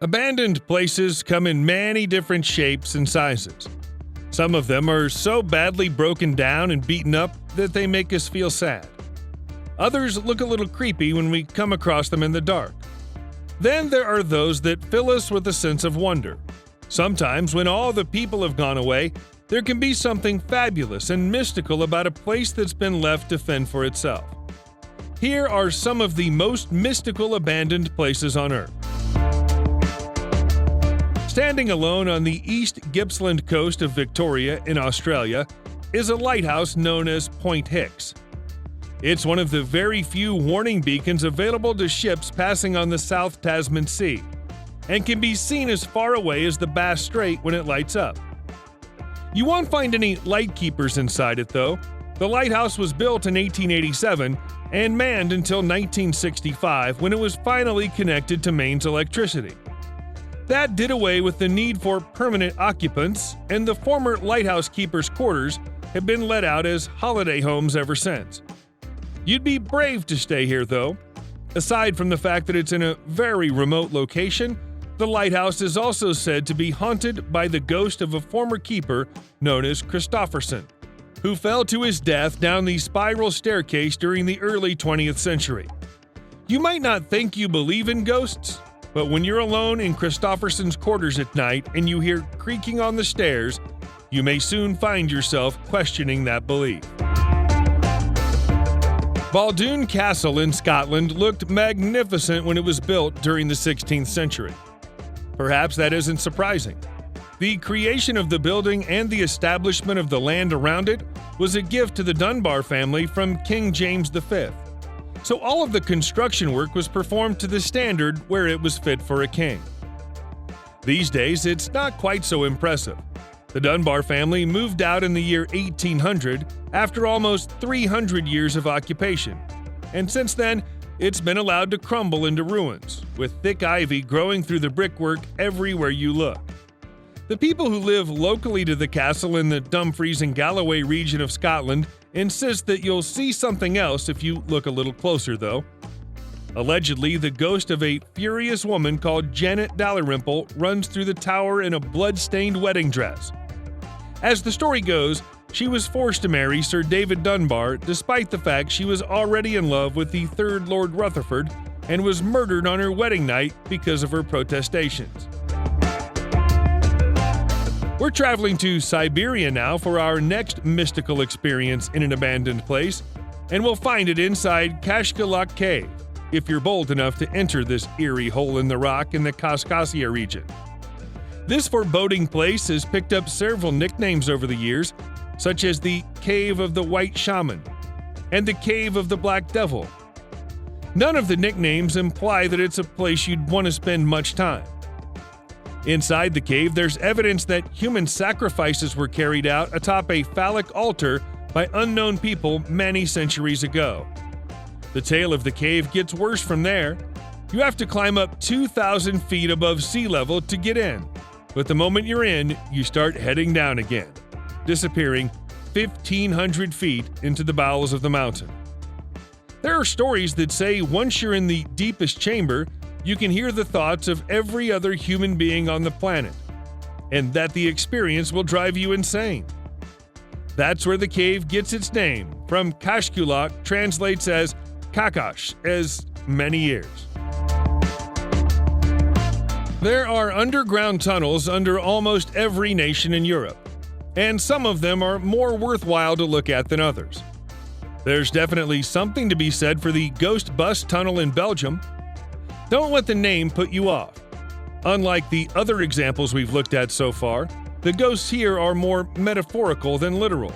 Abandoned places come in many different shapes and sizes. Some of them are so badly broken down and beaten up that they make us feel sad. Others look a little creepy when we come across them in the dark. Then there are those that fill us with a sense of wonder. Sometimes, when all the people have gone away, there can be something fabulous and mystical about a place that's been left to fend for itself. Here are some of the most mystical abandoned places on Earth. Standing alone on the East Gippsland coast of Victoria in Australia is a lighthouse known as Point Hicks. It's one of the very few warning beacons available to ships passing on the South Tasman Sea, and can be seen as far away as the Bass Strait when it lights up. You won't find any light keepers inside it, though. The lighthouse was built in 1887 and manned until 1965, when it was finally connected to mains electricity. That did away with the need for permanent occupants, and the former lighthouse keepers' quarters have been let out as holiday homes ever since. You'd be brave to stay here, though. Aside from the fact that it's in a very remote location, the lighthouse is also said to be haunted by the ghost of a former keeper known as Christopherson, who fell to his death down the spiral staircase during the early 20th century. You might not think you believe in ghosts, but when you're alone in Christopherson's quarters at night and you hear creaking on the stairs, you may soon find yourself questioning that belief. Dunbar Castle in Scotland looked magnificent when it was built during the 16th century. Perhaps that isn't surprising. The creation of the building and the establishment of the land around it was a gift to the Dunbar family from King James V. So all of the construction work was performed to the standard where it was fit for a king. These days, it's not quite so impressive. The Dunbar family moved out in the year 1800 after almost 300 years of occupation, and since then, it's been allowed to crumble into ruins, with thick ivy growing through the brickwork everywhere you look. The people who live locally to the castle in the Dumfries and Galloway region of Scotland insist that you'll see something else if you look a little closer, though. Allegedly, the ghost of a furious woman called Janet Dalrymple runs through the tower in a blood-stained wedding dress. As the story goes, she was forced to marry Sir David Dunbar despite the fact she was already in love with the 3rd Lord Rutherford and was murdered on her wedding night because of her protestations. We're traveling to Siberia now for our next mystical experience in an abandoned place, and we'll find it inside Kashgalok Cave, if you're bold enough to enter this eerie hole in the rock in the Kashgassia region. This foreboding place has picked up several nicknames over the years, such as the Cave of the White Shaman and the Cave of the Black Devil. None of the nicknames imply that it's a place you'd want to spend much time. Inside the cave, there's evidence that human sacrifices were carried out atop a phallic altar by unknown people many centuries ago. The tale of the cave gets worse from there. You have to climb up 2,000 feet above sea level to get in, but the moment you're in, you start heading down again, disappearing 1,500 feet into the bowels of the mountain. There are stories that say once you're in the deepest chamber, you can hear the thoughts of every other human being on the planet, and that the experience will drive you insane. That's where the cave gets its name, from Kashgalok translates as Kakash, as many ears. There are underground tunnels under almost every nation in Europe, and some of them are more worthwhile to look at than others. There's definitely something to be said for the Ghost Bus Tunnel in Belgium. Don't let the name put you off. Unlike the other examples we've looked at so far, the ghosts here are more metaphorical than literal.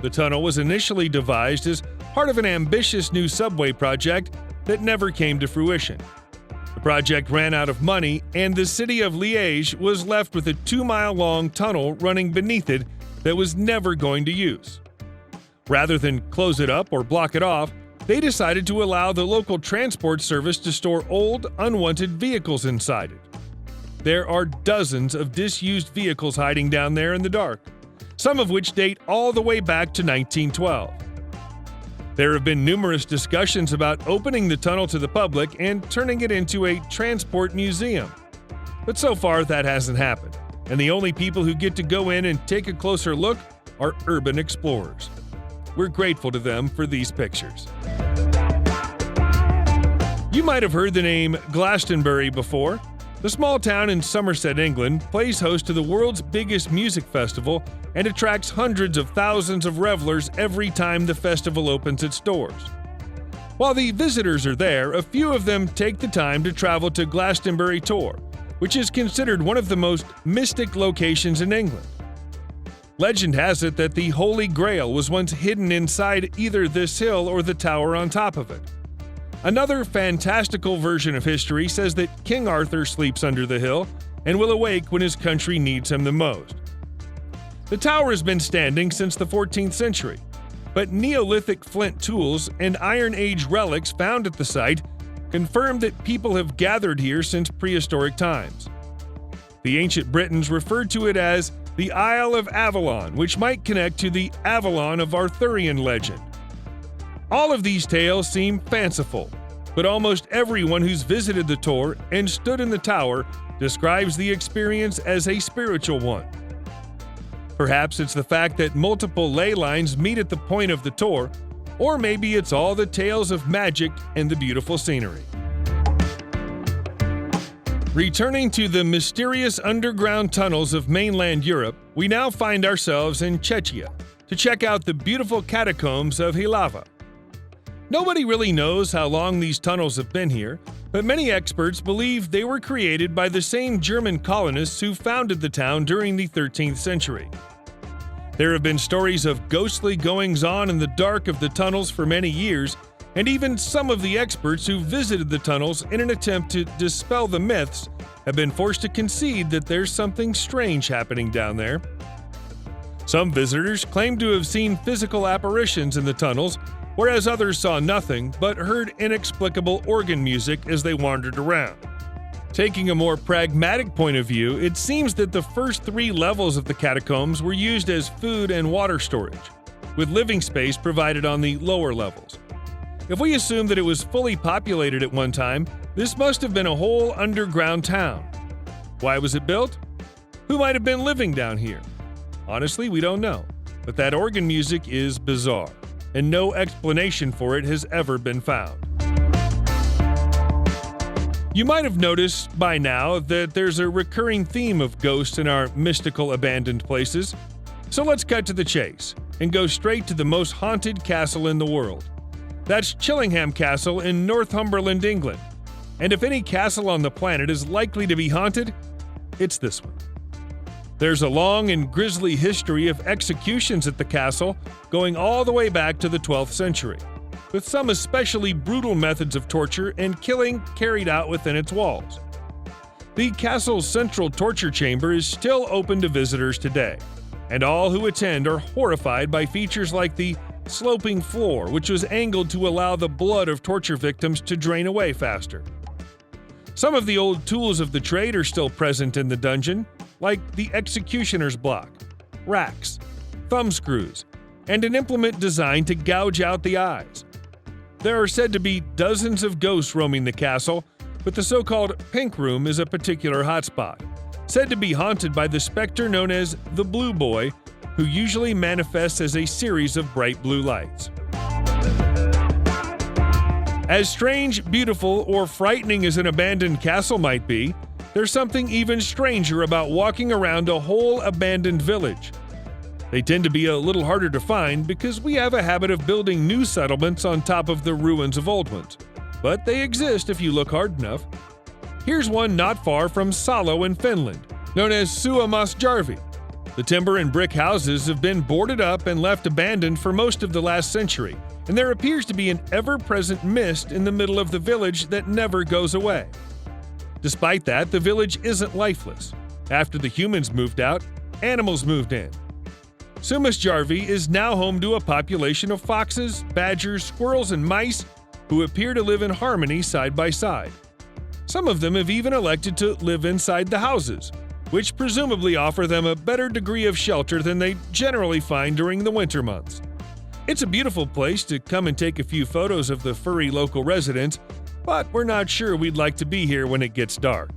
The tunnel was initially devised as part of an ambitious new subway project that never came to fruition. The project ran out of money, and the city of Liège was left with a 2-mile-long tunnel running beneath it that was never going to use. Rather than close it up or block it off, they decided to allow the local transport service to store old, unwanted vehicles inside it. There are dozens of disused vehicles hiding down there in the dark, some of which date all the way back to 1912. There have been numerous discussions about opening the tunnel to the public and turning it into a transport museum. But so far, that hasn't happened, and the only people who get to go in and take a closer look are urban explorers. We're grateful to them for these pictures. You might have heard the name Glastonbury before. The small town in Somerset, England, plays host to the world's biggest music festival and attracts hundreds of thousands of revelers every time the festival opens its doors. While the visitors are there, a few of them take the time to travel to Glastonbury Tor, which is considered one of the most mystic locations in England. Legend has it that the Holy Grail was once hidden inside either this hill or the tower on top of it. Another fantastical version of history says that King Arthur sleeps under the hill and will awake when his country needs him the most. The tower has been standing since the 14th century, but Neolithic flint tools and Iron Age relics found at the site confirm that people have gathered here since prehistoric times. The ancient Britons referred to it as the Isle of Avalon, which might connect to the Avalon of Arthurian legend. All of these tales seem fanciful, but almost everyone who's visited the Tor and stood in the tower describes the experience as a spiritual one. Perhaps it's the fact that multiple ley lines meet at the point of the Tor, or maybe it's all the tales of magic and the beautiful scenery. Returning to the mysterious underground tunnels of mainland Europe, we now find ourselves in Czechia to check out the beautiful catacombs of Hillava. Nobody really knows how long these tunnels have been here, but many experts believe they were created by the same German colonists who founded the town during the 13th century. There have been stories of ghostly goings-on in the dark of the tunnels for many years, and even some of the experts who visited the tunnels in an attempt to dispel the myths have been forced to concede that there's something strange happening down there. Some visitors claim to have seen physical apparitions in the tunnels, whereas others saw nothing but heard inexplicable organ music as they wandered around. Taking a more pragmatic point of view, it seems that the first 3 levels of the catacombs were used as food and water storage, with living space provided on the lower levels. If we assume that it was fully populated at one time, this must have been a whole underground town. Why was it built? Who might have been living down here? Honestly, we don't know, but that organ music is bizarre, and no explanation for it has ever been found. You might have noticed by now that there's a recurring theme of ghosts in our mystical abandoned places. So let's cut to the chase and go straight to the most haunted castle in the world. That's Chillingham Castle in Northumberland, England. And if any castle on the planet is likely to be haunted, it's this one. There's a long and grisly history of executions at the castle, going all the way back to the 12th century, with some especially brutal methods of torture and killing carried out within its walls. The castle's central torture chamber is still open to visitors today, and all who attend are horrified by features like the sloping floor, which was angled to allow the blood of torture victims to drain away faster. Some of the old tools of the trade are still present in the dungeon, like the executioner's block, racks, thumb screws, and an implement designed to gouge out the eyes. There are said to be dozens of ghosts roaming the castle, but the so-called Pink Room is a particular hotspot, said to be haunted by the specter known as the Blue Boy, who usually manifests as a series of bright blue lights. As strange, beautiful, or frightening as an abandoned castle might be, there's something even stranger about walking around a whole abandoned village. They tend to be a little harder to find because we have a habit of building new settlements on top of the ruins of old ones, but they exist if you look hard enough. Here's one not far from Salo in Finland, known as Suamasjarvi. The timber and brick houses have been boarded up and left abandoned for most of the last century, and there appears to be an ever-present mist in the middle of the village that never goes away. Despite that, the village isn't lifeless. After the humans moved out, animals moved in. Suamasjarvi is now home to a population of foxes, badgers, squirrels, and mice who appear to live in harmony side by side. Some of them have even elected to live inside the houses, which presumably offer them a better degree of shelter than they generally find during the winter months. It's a beautiful place to come and take a few photos of the furry local residents, but we're not sure we'd like to be here when it gets dark.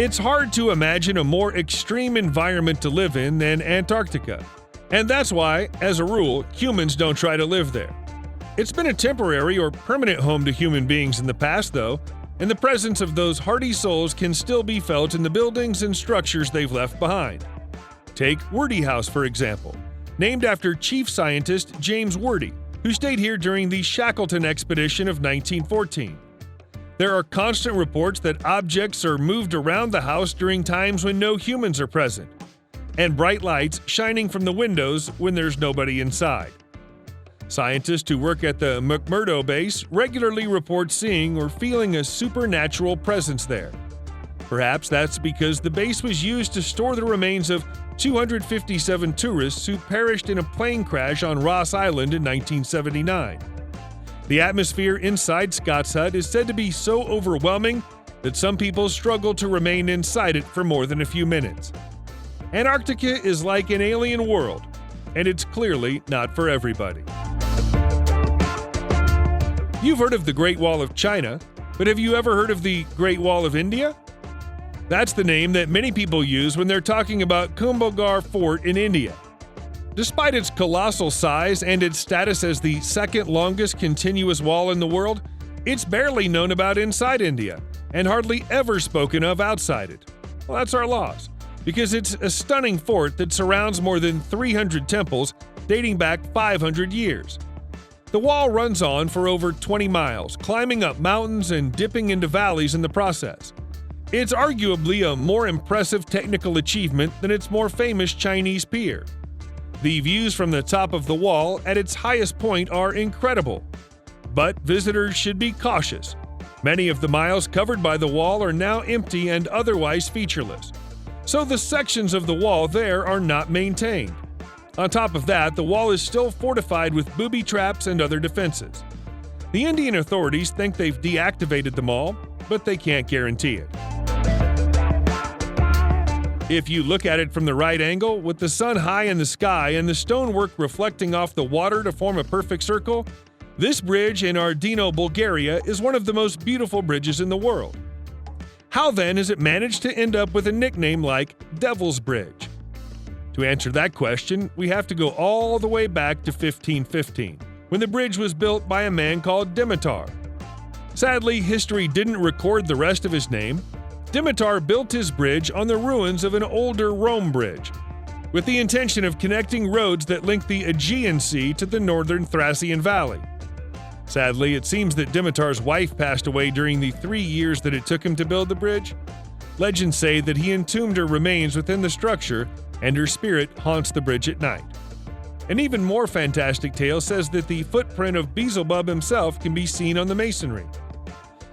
It's hard to imagine a more extreme environment to live in than Antarctica, and that's why, as a rule, humans don't try to live there. It's been a temporary or permanent home to human beings in the past, though, and the presence of those hardy souls can still be felt in the buildings and structures they've left behind. Take Wordie House, for example, named after chief scientist James Wordie, who stayed here during the Shackleton expedition of 1914. There are constant reports that objects are moved around the house during times when no humans are present, and bright lights shining from the windows when there's nobody inside. Scientists who work at the McMurdo base regularly report seeing or feeling a supernatural presence there. Perhaps that's because the base was used to store the remains of 257 tourists who perished in a plane crash on Ross Island in 1979. The atmosphere inside Scott's Hut is said to be so overwhelming that some people struggle to remain inside it for more than a few minutes. Antarctica is like an alien world, and it's clearly not for everybody. You've heard of the Great Wall of China, but have you ever heard of the Great Wall of India? That's the name that many people use when they're talking about Kumbhogar Fort in India. Despite its colossal size and its status as the second longest continuous wall in the world, it's barely known about inside India and hardly ever spoken of outside it. Well, that's our loss, because it's a stunning fort that surrounds more than 300 temples dating back 500 years. The wall runs on for over 20 miles, climbing up mountains and dipping into valleys in the process. It's arguably a more impressive technical achievement than its more famous Chinese pier. The views from the top of the wall at its highest point are incredible. But visitors should be cautious. Many of the miles covered by the wall are now empty and otherwise featureless. So the sections of the wall there are not maintained. On top of that, the wall is still fortified with booby traps and other defenses. The Indian authorities think they've deactivated them all, but they can't guarantee it. If you look at it from the right angle, with the sun high in the sky and the stonework reflecting off the water to form a perfect circle, this bridge in Ardino, Bulgaria is one of the most beautiful bridges in the world. How then has it managed to end up with a nickname like Devil's Bridge? To answer that question, we have to go all the way back to 1515, when the bridge was built by a man called Dimitar. Sadly, history didn't record the rest of his name. Dimitar built his bridge on the ruins of an older Rome bridge, with the intention of connecting roads that link the Aegean Sea to the northern Thracian Valley. Sadly, it seems that Dimitar's wife passed away during the 3 years that it took him to build the bridge. Legends say that he entombed her remains within the structure, and her spirit haunts the bridge at night. An even more fantastic tale says that the footprint of Beelzebub himself can be seen on the masonry.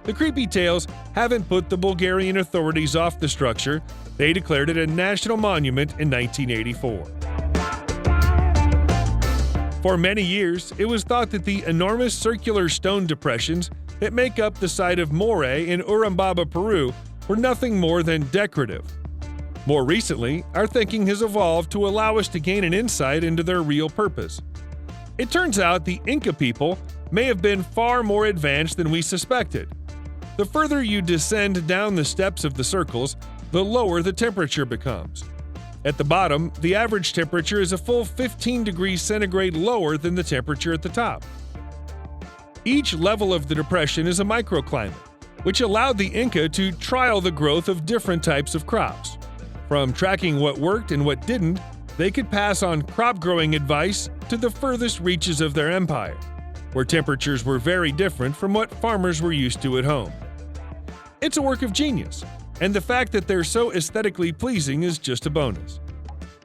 The creepy tales haven't put the Bulgarian authorities off the structure. They declared it a national monument in 1984. For many years, it was thought that the enormous circular stone depressions that make up the site of Moray in Urubamba, Peru, were nothing more than decorative. More recently, our thinking has evolved to allow us to gain an insight into their real purpose. It turns out the Inca people may have been far more advanced than we suspected. The further you descend down the steps of the circles, the lower the temperature becomes. At the bottom, the average temperature is a full 15 degrees centigrade lower than the temperature at the top. Each level of the depression is a microclimate, which allowed the Inca to trial the growth of different types of crops. From tracking what worked and what didn't, they could pass on crop growing advice to the furthest reaches of their empire, where temperatures were very different from what farmers were used to at home. It's a work of genius, and the fact that they're so aesthetically pleasing is just a bonus.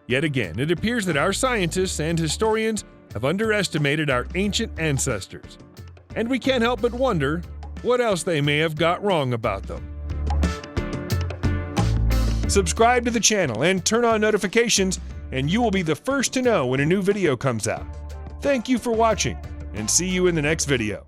Yet again, it appears that our scientists and historians have underestimated our ancient ancestors, and we can't help but wonder what else they may have got wrong about them. Subscribe to the channel and turn on notifications, and you will be the first to know when a new video comes out. Thank you for watching, and see you in the next video.